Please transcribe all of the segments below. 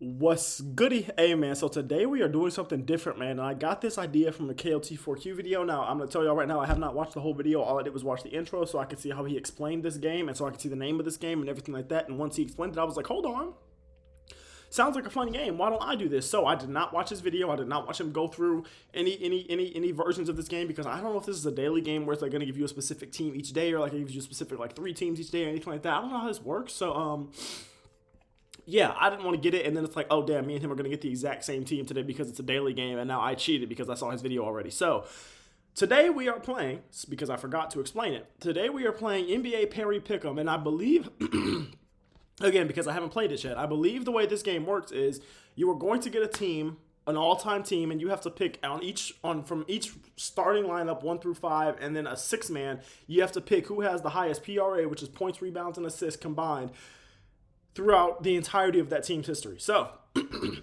What's goody? Hey man, so today we are doing something different, man. And I got this idea from the KLT4Q video. Now, I'm gonna tell y'all right now, I have not watched the whole video. All I did was watch the intro so I could see how he explained this game and so I could see the name of this game and everything like that. And once he explained it, I was like, hold on. Sounds like a fun game. Why don't I do this? So I did not watch his video. I did not watch him go through any versions of this game because I don't know if this is a daily game where it's like gonna give you a specific team each day or like it gives you a specific like 3 teams each day or anything like that. I don't know how this works. So yeah, I didn't want to get it, and then it's like, oh damn, me and him are gonna get the exact same team today because it's a daily game, and now I cheated because I saw his video already. So today we are playing, because I forgot to explain it. Today we are playing NBA Perry Pick'em, and I believe, again because I haven't played it yet, I believe the way this game works is you are going to get a team, an all-time team, and you have to pick from each starting lineup 1 through 5, and then a 6-man. You have to pick who has the highest PRA, which is points, rebounds, and assists combined throughout the entirety of that team's history. So,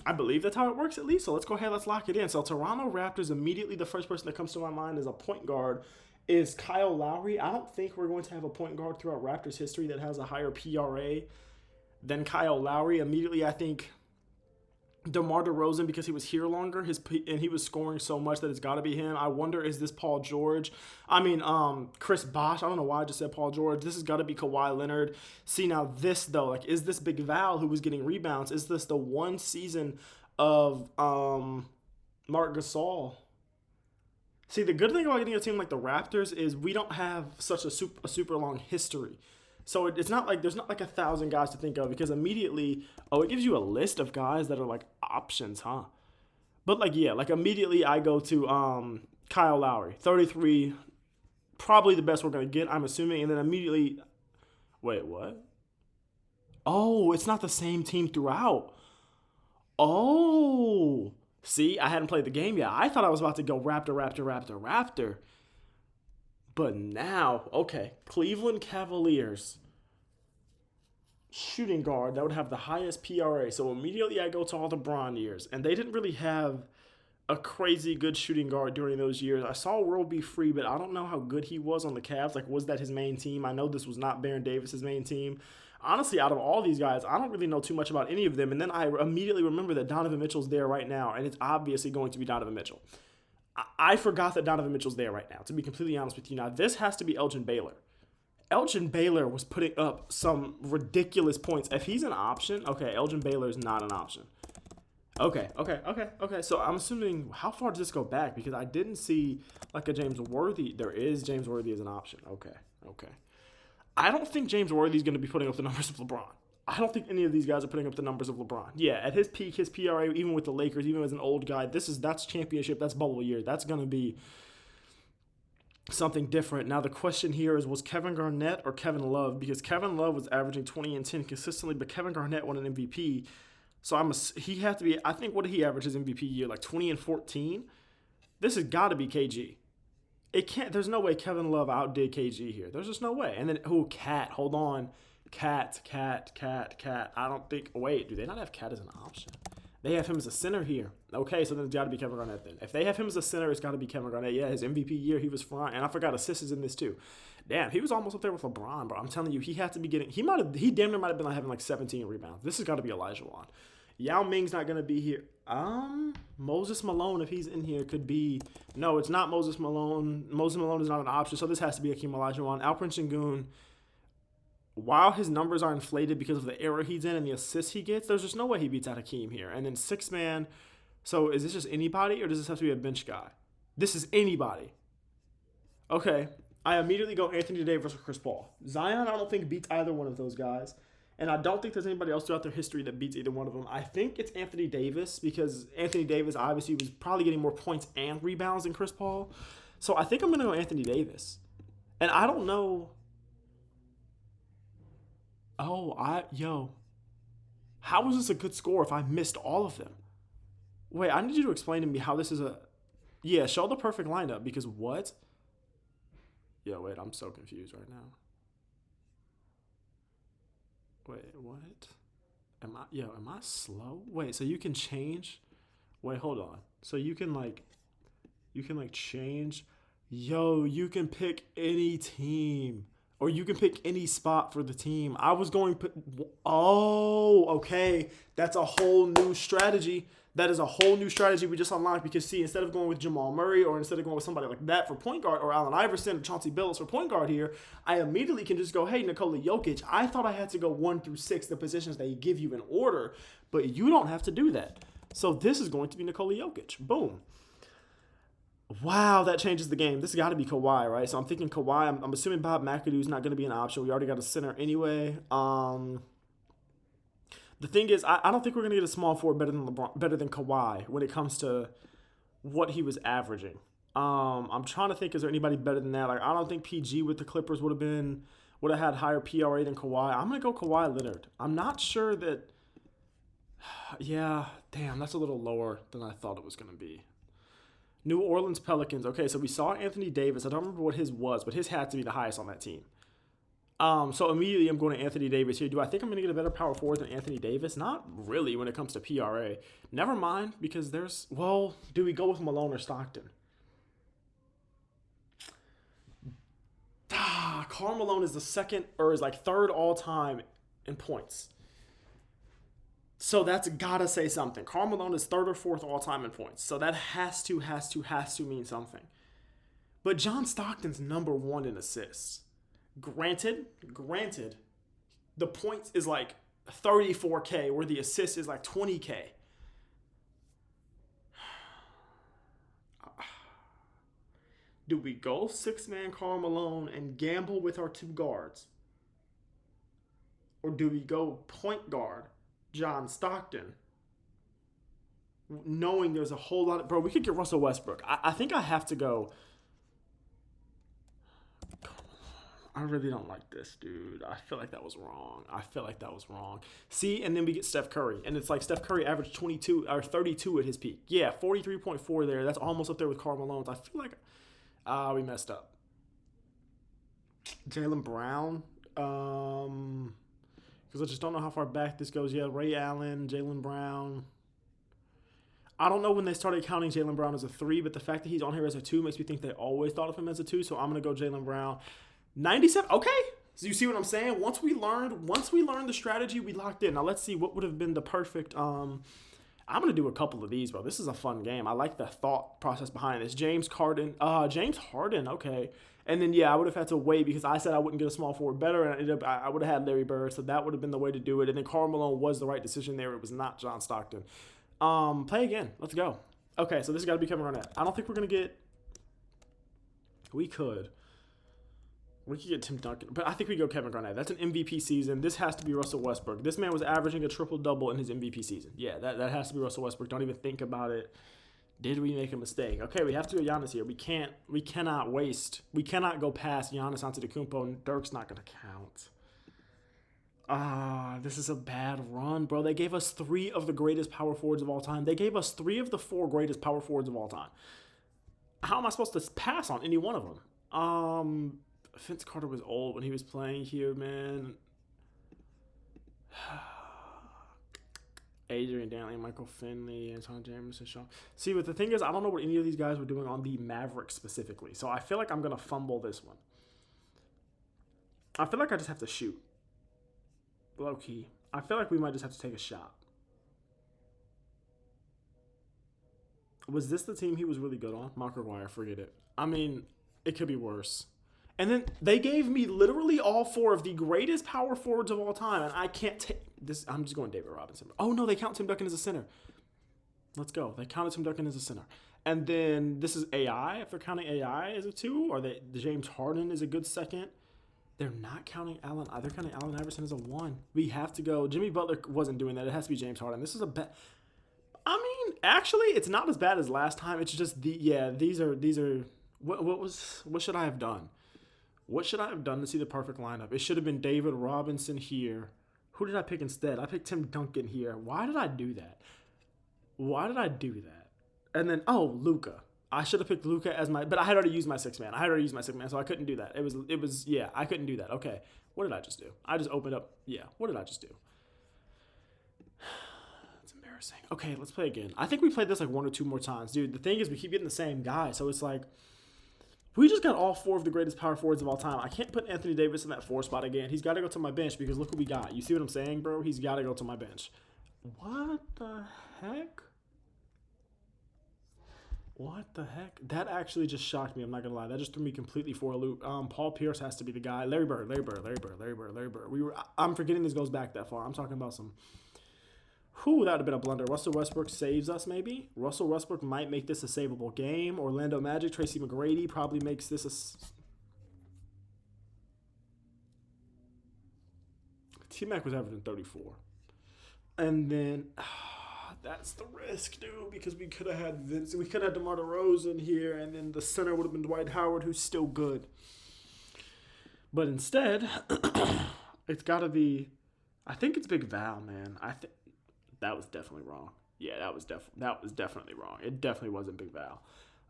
I believe that's how it works at least. So let's go ahead, let's lock it in. So Toronto Raptors, immediately the first person that comes to my mind as a point guard is Kyle Lowry. I don't think we're going to have a point guard throughout Raptors history that has a higher PRA than Kyle Lowry. Immediately, I think DeMar DeRozan, because he was here longer, and he was scoring so much that it's got to be him. I wonder, is this Paul George? Chris Bosh. I don't know why I just said Paul George. This has got to be Kawhi Leonard. See, now this, though, like, is this Big Val who was getting rebounds? Is this the one season of Marc Gasol? See, the good thing about getting a team like the Raptors is we don't have such a super long history. So it's not like there's not like 1,000 guys to think of because immediately, it gives you a list of guys that are like options, huh? But like, yeah, like immediately I go to Kyle Lowry, 33, probably the best we're going to get, I'm assuming. And then immediately, wait, what? Oh, it's not the same team throughout. Oh, see, I hadn't played the game yet. I thought I was about to go Raptor. But now, okay, Cleveland Cavaliers shooting guard that would have the highest PRA. So immediately I go to all the Bron years, and they didn't really have a crazy good shooting guard during those years. I saw World Be Free, but I don't know how good he was on the Cavs. Like, was that his main team? I know this was not Baron Davis's main team. Honestly, out of all these guys, I don't really know too much about any of them. And then I immediately remember that Donovan Mitchell's there right now, and it's obviously going to be Donovan Mitchell. I forgot that Donovan Mitchell's there right now, to be completely honest with you. Now, this has to be Elgin Baylor. Elgin Baylor was putting up some ridiculous points. If he's an option, okay, Elgin Baylor is not an option. Okay. So I'm assuming, how far does this go back? Because I didn't see like a James Worthy. There is James Worthy as an option. Okay. I don't think James Worthy is going to be putting up the numbers of LeBron. I don't think any of these guys are putting up the numbers of LeBron. Yeah, at his peak, his PRA, even with the Lakers, even as an old guy, that's championship, that's bubble year. That's going to be something different. Now, the question here is, was Kevin Garnett or Kevin Love? Because Kevin Love was averaging 20 and 10 consistently, but Kevin Garnett won an MVP. So he had to be, I think, what did he average his MVP year? Like 20 and 14? This has got to be KG. There's no way Kevin Love outdid KG here. There's just no way. And then, Cat, hold on. Cat. I don't think. Wait, do they not have Cat as an option? They have him as a center here. Okay, so then it's got to be Kevin Garnett then. If they have him as a center, it's got to be Kevin Garnett. Yeah, his MVP year, he was fine. And I forgot assists is in this too. Damn, he was almost up there with LeBron, bro. I'm telling you, he had to be getting. He damn near might have been having like 17 rebounds. This has got to be Elijah Wan. Yao Ming's not gonna be here. Moses Malone, if he's in here, could be. No, it's not Moses Malone. Moses Malone is not an option, so this has to be Akeem Olajuwon. Alperen Sengun. While his numbers are inflated because of the era he's in and the assists he gets, there's just no way he beats out Hakeem here. And then 6-man. So is this just anybody, or does this have to be a bench guy? This is anybody. Okay. I immediately go Anthony Davis or Chris Paul. Zion, I don't think beats either one of those guys. And I don't think there's anybody else throughout their history that beats either one of them. I think it's Anthony Davis because Anthony Davis obviously was probably getting more points and rebounds than Chris Paul. So I think I'm going to go Anthony Davis. And I don't know. How was this a good score if I missed all of them? Wait, I need you to explain to me how this is show the perfect lineup because what? Wait, I'm so confused right now. Wait, what? Am I slow? Wait, so you can change? Wait, hold on. So you can change. You can pick any team. or you can pick any spot for the team. I was going, oh, okay. That's a whole new strategy. That is a whole new strategy we just unlocked because, see, instead of going with Jamal Murray or instead of going with somebody like that for point guard or Allen Iverson or Chauncey Billups for point guard here, I immediately can just go, hey, Nikola Jokic. I thought I had to go 1 through 6, the positions they give you in order, but you don't have to do that. So this is going to be Nikola Jokic. Boom. Wow, that changes the game. This has got to be Kawhi, right? So I'm thinking Kawhi. I'm assuming Bob McAdoo's not going to be an option. We already got a center anyway. The thing is, I don't think we're going to get a small forward better than Kawhi when it comes to what he was averaging. I'm trying to think, is there anybody better than that? Like, I don't think PG with the Clippers would have had higher PRA than Kawhi. I'm going to go Kawhi Leonard. I'm not sure that. Yeah, damn, that's a little lower than I thought it was going to be. New Orleans Pelicans. Okay, so we saw Anthony Davis. I don't remember what his was, but his had to be the highest on that team. So immediately I'm going to Anthony Davis here. Do I think I'm going to get a better power forward than Anthony Davis? Not really when it comes to PRA. Never mind, because do we go with Malone or Stockton? Karl Malone is third all time in points. So that's gotta say something. Karl Malone is 3rd or 4th all time in points. So that has to mean something. But John Stockton's number 1 in assists. Granted, the points is like 34K, where the assist is like 20K. Do we go 6-man Karl Malone and gamble with our 2 guards? Or do we go point guard John Stockton, knowing there's a whole lot of... Bro, we could get Russell Westbrook. I think I have to go... I really don't like this, dude. I feel like that was wrong. See, and then we get Steph Curry. And it's like Steph Curry averaged 22 or 32 at his peak. Yeah, 43.4 there. That's almost up there with Karl Malone's. I feel like we messed up. Jaylen Brown. Because I just don't know how far back this goes. Yeah, Ray Allen, Jaylen Brown. I don't know when they started counting Jaylen Brown as a 3, but the fact that he's on here as a 2 makes me think they always thought of him as a 2, so I'm going to go Jaylen Brown. 97, okay. So you see what I'm saying? Once we learned the strategy, we locked in. Now let's see what would have been the perfect... I'm going to do a couple of these, bro. This is a fun game. I like the thought process behind this. James Harden, okay. And then, yeah, I would have had to wait because I said I wouldn't get a small forward better, and I would have had Larry Bird, so that would have been the way to do it. And then Karl Malone was the right decision there. It was not John Stockton. Play again. Let's go. Okay, so this has got to be Kevin Garnett. I don't think we're going to get... We could get Tim Duncan, but I think we go Kevin Garnett. That's an MVP season. This has to be Russell Westbrook. This man was averaging a triple-double in his MVP season. Yeah, that has to be Russell Westbrook. Don't even think about it. Did we make a mistake? Okay, we have to go Giannis here. We cannot go past Giannis Antetokounmpo, and Dirk's not going to count. This is a bad run, bro. They gave us 3 of the greatest power forwards of all time. They gave us 3 of the 4 greatest power forwards of all time. How am I supposed to pass on any one of them? Vince Carter was old when he was playing here, man. Adrian Dantley, Michael Finley, Anton Jameson, Sean. See, but the thing is, I don't know what any of these guys were doing on the Mavericks specifically. So I feel like I'm going to fumble this one. I feel like I just have to shoot. Low key. I feel like we might just have to take a shot. Was this the team he was really good on? Mark Aguirre, forget it. I mean, it could be worse. And then they gave me literally all 4 of the greatest power forwards of all time, and I can't take this. I'm just going David Robinson. Oh, no, they count Tim Duncan as a center. Let's go. They counted Tim Duncan as a center. And then this is AI. If they're counting AI as a 2, or James Harden is a good second. They're not counting Allen. They're counting Allen Iverson as a 1. We have to go. Jimmy Butler wasn't doing that. It has to be James Harden. This is a bad. I mean, actually, it's not as bad as last time. It's just these are. What should I have done? What should I have done to see the perfect lineup? It should have been David Robinson here. Who did I pick instead? I picked Tim Duncan here. Why did I do that? And then, Luka. I should have picked Luka as my... But I had already used my 6-man. So I couldn't do that. I couldn't do that. Okay. What did I just do? I just opened up... Yeah, what did I just do? It's embarrassing. Okay, let's play again. I think we played this like 1 or 2 more times. Dude, the thing is we keep getting the same guy. So it's like... We just got all 4 of the greatest power forwards of all time. I can't put Anthony Davis in that 4 spot again. He's got to go to my bench because look what we got. You see what I'm saying, bro? He's got to go to my bench. What the heck? What the heck? That actually just shocked me. I'm not going to lie. That just threw me completely for a loop. Paul Pierce has to be the guy. Larry Bird. I'm forgetting this goes back that far. I'm talking about some... Whew, that would have been a blunder. Russell Westbrook saves us, maybe. Russell Westbrook might make this a savable game. Orlando Magic, Tracy McGrady probably makes this a... T-Mac was averaging 34. And then... that's the risk, dude, because we could have had Vince. We could have had DeMar DeRozan here, and then the center would have been Dwight Howard, who's still good. But instead, it's got to be... I think it's Big Val, man. That was definitely wrong. Yeah, that was definitely wrong. It definitely wasn't Big Val.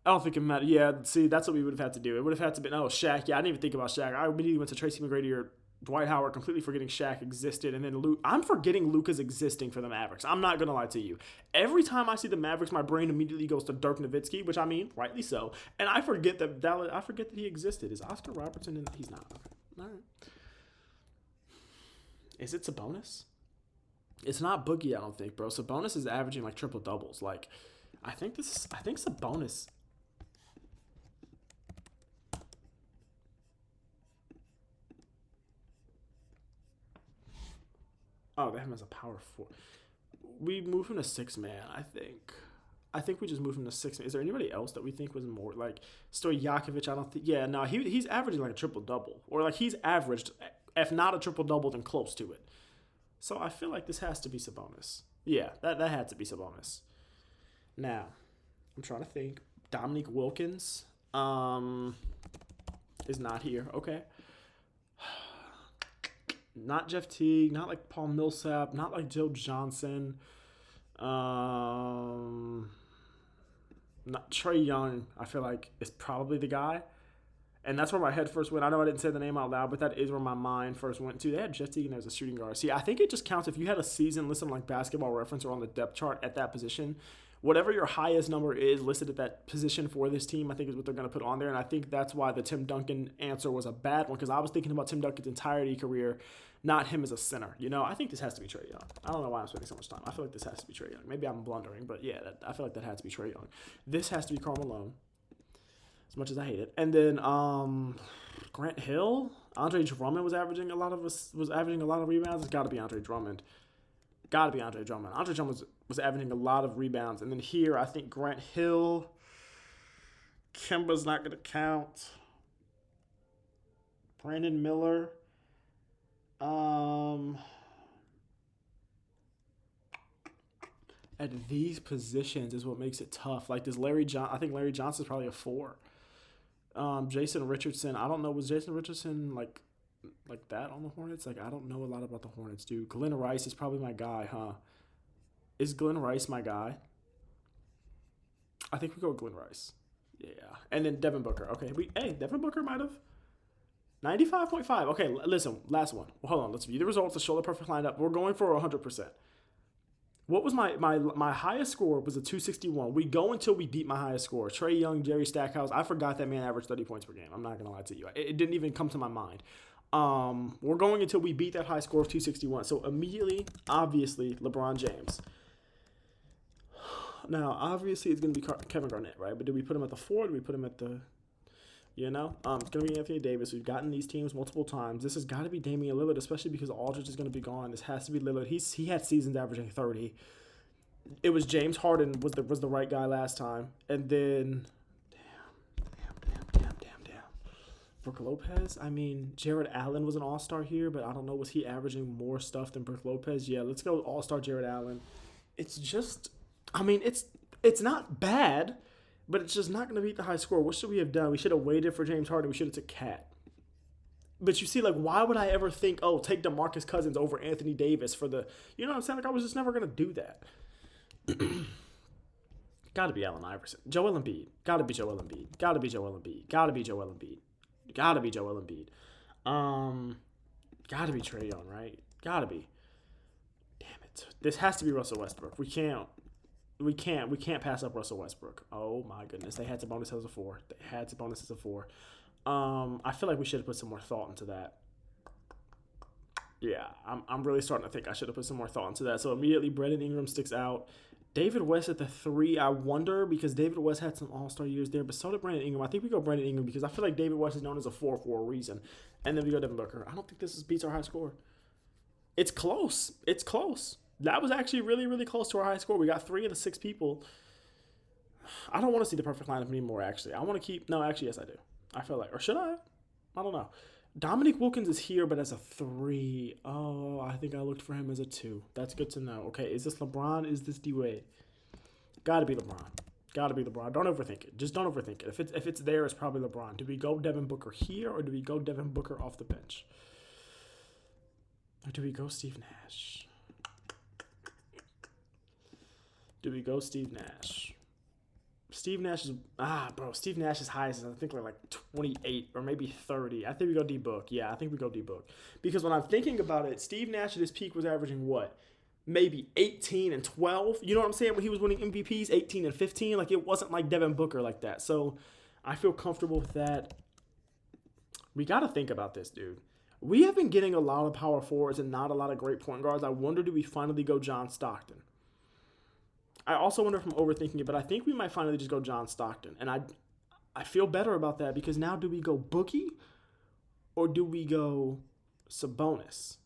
I don't think it mattered. Yeah, see, that's what we would have had to do. It would have had to be, Shaq. Yeah, I didn't even think about Shaq. I immediately went to Tracy McGrady or Dwight Howard, completely forgetting Shaq existed. And then Luke. I'm forgetting Luka's existing for the Mavericks. I'm not going to lie to you. Every time I see the Mavericks, my brain immediately goes to Dirk Nowitzki, which I mean, rightly so. And I forget that he existed. Is Oscar Robertson in? He's not. Okay. All right. Is it Sabonis? It's not Boogie, I don't think, bro. Sabonis is averaging like triple doubles. Like, I think Sabonis. Oh, they have him as a power 4. We move him to 6-man, I think. I think we just moved him to 6-man. Is there anybody else that we think was more like Stojakovic? I don't think. Yeah, no, he's averaging like a triple double, or like he's averaged, if not a triple double, then close to it. So I feel like this has to be Sabonis. Yeah, that had to be Sabonis. Now, I'm trying to think. Dominique Wilkins is not here. Okay. Not Jeff Teague, not like Paul Millsap, not like Joe Johnson. Not Trae Young, I feel like, is probably the guy. And that's where my head first went. I know I didn't say the name out loud, but that is where my mind first went to. They had Jeff Teague as a shooting guard. See, I think it just counts if you had a season listed on like Basketball Reference or on the depth chart at that position. Whatever your highest number is listed at that position for this team, I think is what they're going to put on there. And I think that's why the Tim Duncan answer was a bad one, because I was thinking about Tim Duncan's entirety career, not him as a center. You know, I think this has to be Trae Young. I don't know why I'm spending so much time. I feel like this has to be Trae Young. Maybe I'm blundering, but yeah, I feel like that has to be Trae Young. This has to be Karl Malone, as much as I hate it. And then Grant Hill, Andre Drummond was averaging a lot of rebounds. It's got to be Andre Drummond. Andre Drummond was averaging a lot of rebounds. And then here, I think Grant Hill, Kemba's not going to count. Brandon Miller. At these positions is what makes it tough. Like, I think Larry Johnson's probably a 4. Jason Richardson, I don't know. Was Jason Richardson like that on the Hornets? Like, I don't know a lot about the Hornets, dude. Glenn Rice is probably my guy, huh? Is Glenn Rice my guy? I think we go with Glenn Rice. Yeah. And then Devin Booker. Okay. Devin Booker might have. 95.5. Okay, listen, last one. Well, hold on. Let's view the results to show the perfect lineup. We're going for 100%. What was my highest score was a 261. We go until we beat my highest score. Trae Young, Jerry Stackhouse. I forgot that man averaged 30 points per game. I'm not going to lie to you. It didn't even come to my mind. We're going until we beat that high score of 261. So immediately, obviously, LeBron James. Now, obviously, it's going to be Kevin Garnett, right? But do we put him at the 4? Do we put him at the... It's going to be Anthony Davis. We've gotten these teams multiple times. This has got to be Damian Lillard, especially because Aldridge is going to be gone. This has to be Lillard. He had seasons averaging 30. It was James Harden was the right guy last time. And then, damn. Brook Lopez. I mean, Jared Allen was an all-star here, but I don't know. Was he averaging more stuff than Brook Lopez? Yeah, let's go all-star Jared Allen. It's just, I mean, it's not bad, but it's just not going to beat the high score. What should we have done? We should have waited for James Harden. We should have took Cat. But you see, like, why would I ever think, take DeMarcus Cousins over Anthony Davis for the, you know what I'm saying? Like, I was just never going to do that. Got to be Allen Iverson. Joel Embiid. Got to be Joel Embiid. Got to be Joel Embiid. Got to be Joel Embiid. Got to be Joel Embiid. Got to be Trae Young, right? Got to be. Damn it. This has to be Russell Westbrook. We can't. we can't pass up Russell Westbrook. Oh my goodness, they had to bonus as a 4. They had to bonus as a 4. I feel like we should have put some more thought into that. Yeah, I'm really starting to think I should have put some more thought into that. So immediately, Brandon Ingram sticks out. David West at the 3, I wonder, because David West had some all-star years there, but so did Brandon Ingram. I think we go Brandon Ingram because I feel like David West is known as a 4 for a reason. And then we go Devin Booker. I don't think this beats our high score. It's close. It's close. That was actually really, really close to our high score. We got 3 of the 6 people. I don't want to see the perfect lineup anymore, actually. I want to keep... No, actually, yes, I do. I feel like... Or should I? I don't know. Dominique Wilkins is here, but as a 3. Oh, I think I looked for him as a 2. That's good to know. Okay, is this LeBron? Is this D-Wade? Gotta be LeBron. Gotta be LeBron. Don't overthink it. Just don't overthink it. If it's there, it's probably LeBron. Do we go Devin Booker here, or do we go Devin Booker off the bench? Or do we go Steve Nash? Do we go Steve Nash? Steve Nash is Steve Nash's highest is I think like 28 or maybe 30. I think we go D Book. Yeah, I think we go D Book. Because when I'm thinking about it, Steve Nash at his peak was averaging what? Maybe 18 and 12. You know what I'm saying? When he was winning MVPs, 18 and 15. Like it wasn't like Devin Booker like that. So I feel comfortable with that. We got to think about this, dude. We have been getting a lot of power forwards and not a lot of great point guards. I wonder, do we finally go John Stockton? I also wonder if I'm overthinking it, but I think we might finally just go John Stockton. And I feel better about that because now do we go Boogie or do we go Sabonis?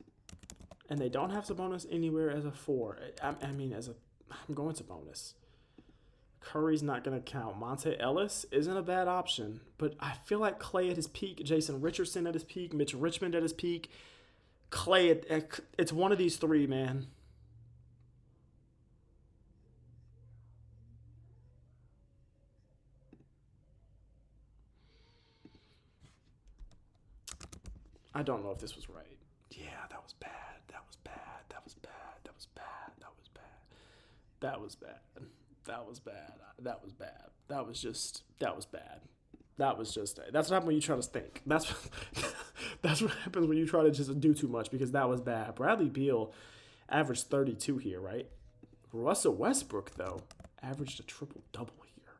And they don't have Sabonis anywhere as a 4. I'm going Sabonis. Curry's not going to count. Monte Ellis isn't a bad option, but I feel like Clay at his peak, Jason Richardson at his peak, Mitch Richmond at his peak, Clay, it's one of these 3, man. I don't know if this was right. Yeah, that was bad. That was bad. That was bad. That was bad. That was bad. That was bad. That was bad. That was bad. That was bad. That was just, that's what happens when you try to think. That's what happens when you try to just do too much because that was bad. Bradley Beal averaged 32 here, right? Russell Westbrook, though, averaged a triple-double here.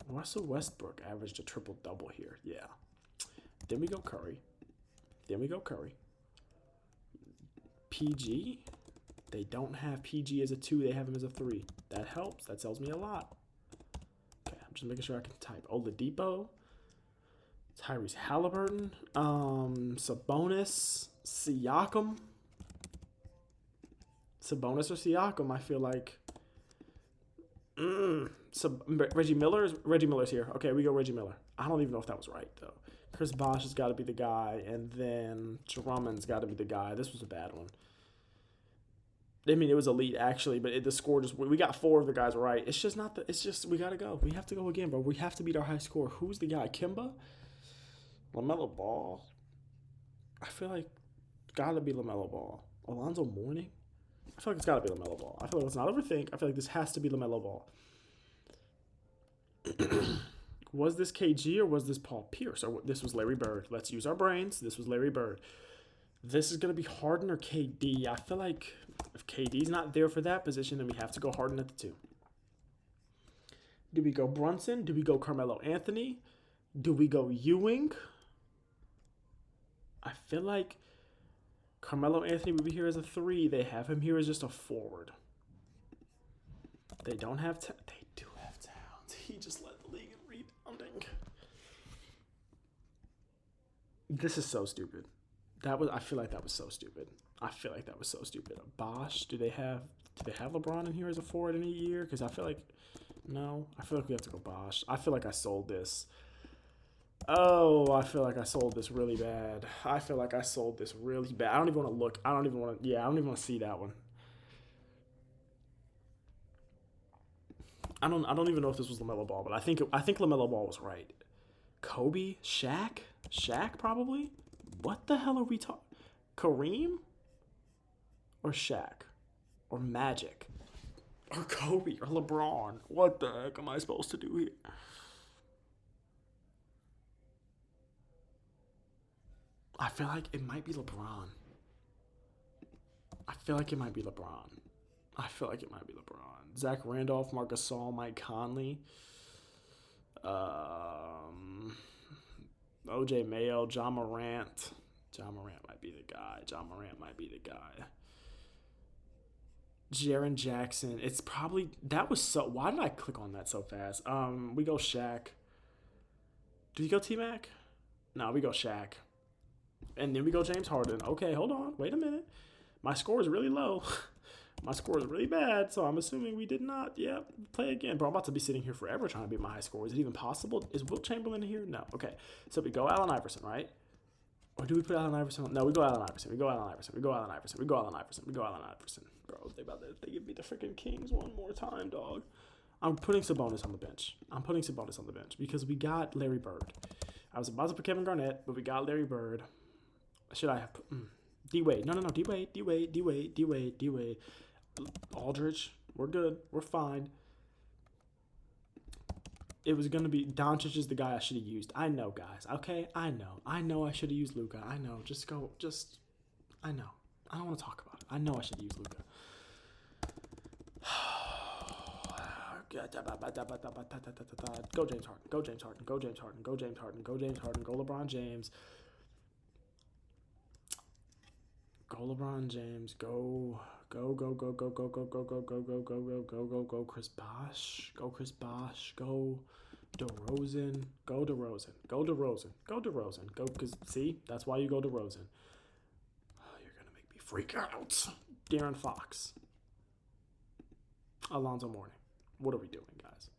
Russell Westbrook averaged a triple-double here. Yeah. Then we go Curry. PG. They don't have PG as a 2. They have him as a 3. That helps. That tells me a lot. Okay, I'm just making sure I can type. Oladipo. Tyrese Halliburton. Sabonis. Siakam. Sabonis or Siakam, I feel like. Reggie Miller's here. Okay, we go Reggie Miller. I don't even know if that was right, though. Chris Bosh has got to be the guy, and then Drummond's got to be the guy. This was a bad one. I mean, it was elite, actually, but the score just... We got 4 of the guys right. It's just not... It's just... We got to go. We have to go again, bro. We have to beat our high score. Who's the guy? Kimba? LaMelo Ball? I feel like it's got to be LaMelo Ball. Alonzo Mourning? I feel like it's got to be LaMelo Ball. I feel like let's not overthink. I feel like this has to be LaMelo Ball. Was this KG or was this Paul Pierce? Or this was Larry Bird. Let's use our brains. This was Larry Bird. This is going to be Harden or KD. I feel like if KD's not there for that position, then we have to go Harden at the 2. Do we go Brunson? Do we go Carmelo Anthony? Do we go Ewing? I feel like Carmelo Anthony would be here as a 3. They have him here as just a forward. They don't have... They do have Towns. He just led the league in rebounding. This is so stupid. I feel like that was so stupid. Bosh, do they have LeBron in here as a forward in a year? Because I feel like... No. I feel like we have to go Bosh. I feel like I sold this. Oh, I feel like I sold this really bad. I don't even want to look. I don't even want to see that one. I don't even know if this was LaMelo Ball, but I think LaMelo Ball was right. Kobe? Shaq? Shaq probably? What the hell are we talking? Kareem? Or Shaq? Or Magic? Or Kobe? Or LeBron? What the heck am I supposed to do here? I feel like it might be LeBron. I feel like it might be LeBron. Zach Randolph, Marc Gasol, Mike Conley, OJ Mayo, John Morant. John Morant might be the guy. Jaren Jackson. It's probably that was so. Why did I click on that so fast? We go Shaq. Did you go T Mac? No, we go Shaq. And then we go James Harden. Okay, hold on. Wait a minute. My score is really low. My score is really bad, so I'm assuming we did not, play again. Bro, I'm about to be sitting here forever trying to beat my high score. Is it even possible? Is Wilt Chamberlain here? No. Okay, so we go Allen Iverson, right? Or do we put Allen Iverson? No, we go Allen Iverson. Bro, they give me the freaking Kings one more time, dog. I'm putting Sabonis on the bench. Because we got Larry Bird. I was about to put Kevin Garnett, but we got Larry Bird. Should I have put D-Wade? No. D-Wade. Aldridge. We're good. We're fine. It was going to be Doncic is the guy I should have used. I know, guys. Okay? I know I should have used Luka. I know. I know. I don't want to talk about it. I know I should have used Luka. Go James Harden. Go LeBron James. Go Chris Bosh. Go DeRozan. Go, because see, that's why you go DeRozan. Oh, you're gonna make me freak out. De'Aaron Fox. Alonzo Mourning. What are we doing, guys?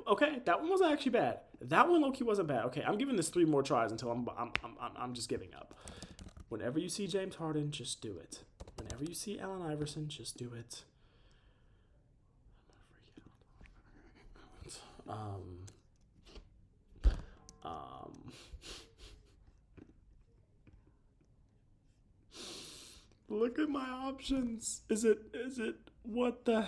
Okay, that one wasn't actually bad. That one low-key wasn't bad. Okay, I'm giving this 3 more tries until I'm just giving up. Whenever you see James Harden, just do it. Whenever you see Allen Iverson, just do it. Look at my options. Is it what the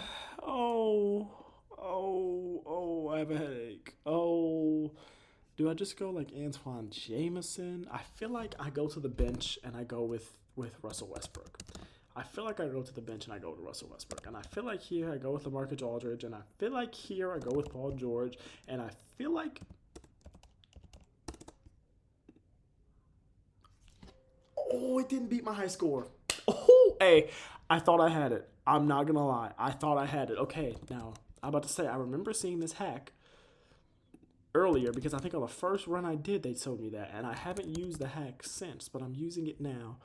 I have a headache. Do I just go like Antoine Jameson? I feel like I go to the bench and I go with Russell Westbrook. I feel like I go to the bench and I go with Russell Westbrook. And I feel like here I go with LaMarcus Aldridge. And I feel like here I go with Paul George. And I feel like... Oh, it didn't beat my high score. Oh, hey, I thought I had it. I'm not going to lie. I thought I had it. Okay, now, I'm about to say, I remember seeing this hack earlier because I think on the first run I did, they told me that. And I haven't used the hack since, but I'm using it now.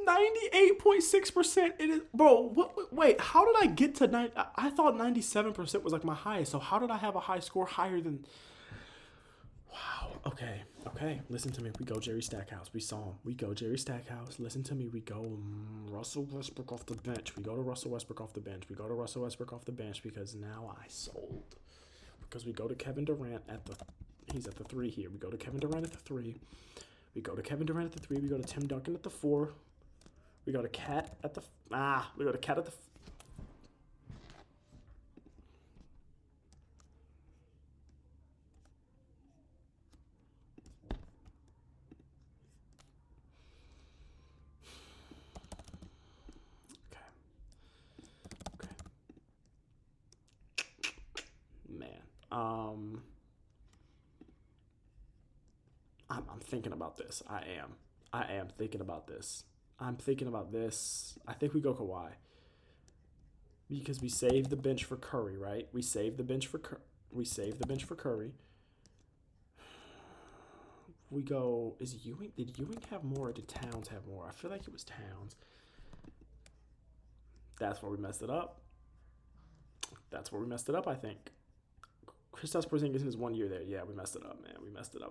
98.6%. It is, bro. Wait, how did I get to 9? I thought 97% was like my highest. So how did I have a high score higher than? Wow. Okay. Listen to me. We go Jerry Stackhouse. We saw him. We go Jerry Stackhouse. Listen to me. We go Russell Westbrook off the bench. We go to Russell Westbrook off the bench. Because now I sold. Because we go to Kevin Durant he's at the 3 here. We go to Kevin Durant at the 3. We go to Tim Duncan at the 4. We go to Cat at the... We go to Cat at the... Okay. Man. I'm thinking about this. I am thinking about this. I'm thinking about this. I think we go Kawhi. Because we saved the bench for Curry, right? We saved the bench for Curry. We go... Did Ewing have more or did Towns have more? I feel like it was Towns. That's where we messed it up. I think. Kristaps Porzingis in his 1 year there. Yeah, we messed it up, man.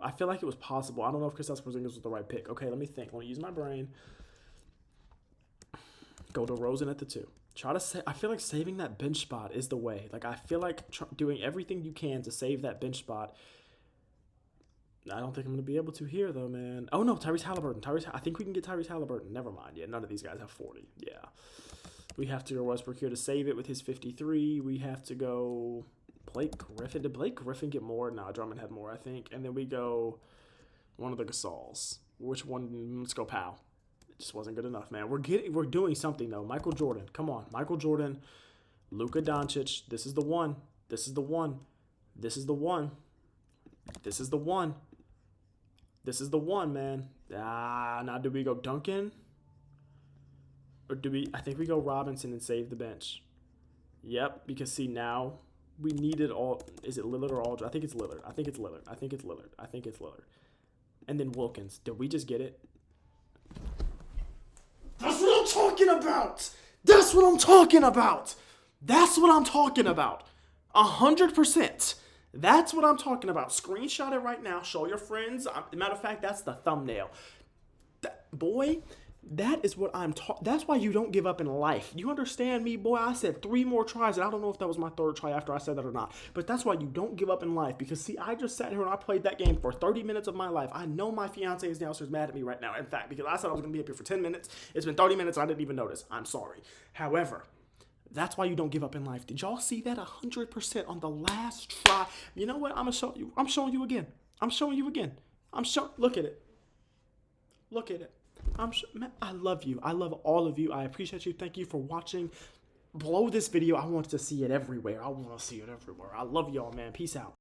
I feel like it was possible. I don't know if Kristaps Porzingis was the right pick. Okay, let me think. Let me use my brain. Go DeRozan at the 2. Try to say. I feel like saving that bench spot is the way. Like, I feel like doing everything you can to save that bench spot. I don't think I'm going to be able to here, though, man. Oh, no, Tyrese Halliburton. I think we can get Tyrese Halliburton. Never mind. Yeah, none of these guys have 40. Yeah. We have to go Westbrook here to save it with his 53. We have to go Blake Griffin. Did Blake Griffin get more? No, Drummond had more, I think. And then we go one of the Gasols. Which one? Let's go Powell. It just wasn't good enough, man. We're doing something, though. Michael Jordan. Come on. Michael Jordan. Luka Doncic. This is the one. This is the one. This is the one. This is the one. This is the one, man. Now do we go Duncan? Or do we... I think we go Robinson and save the bench. Yep, because see, now we needed all... Is it Lillard or Aldridge? I think it's Lillard. I think it's Lillard. I think it's Lillard. I think it's Lillard. And then Wilkins. Did we just get it? That's what I'm talking about! That's what I'm talking about! That's what I'm talking about! 100%. That's what I'm talking about. Screenshot it right now. Show your friends. Matter of fact, that's the thumbnail. Boy, that is what I'm talking. That's why you don't give up in life. You understand me, boy? I said 3 more tries, and I don't know if that was my 3rd try after I said that or not. But that's why you don't give up in life. Because, see, I just sat here and I played that game for 30 minutes of my life. I know my fiance is downstairs mad at me right now. In fact, because I said I was going to be up here for 10 minutes. It's been 30 minutes and I didn't even notice. I'm sorry. However... That's why you don't give up in life. Did y'all see that 100% on the last try? You know what? I'm gonna show you. I'm showing you again. I'm showing you again. Look at it. Look at it. Man, I love you. I love all of you. I appreciate you. Thank you for watching. Below this video, I want to see it everywhere. I want to see it everywhere. I love y'all, man. Peace out.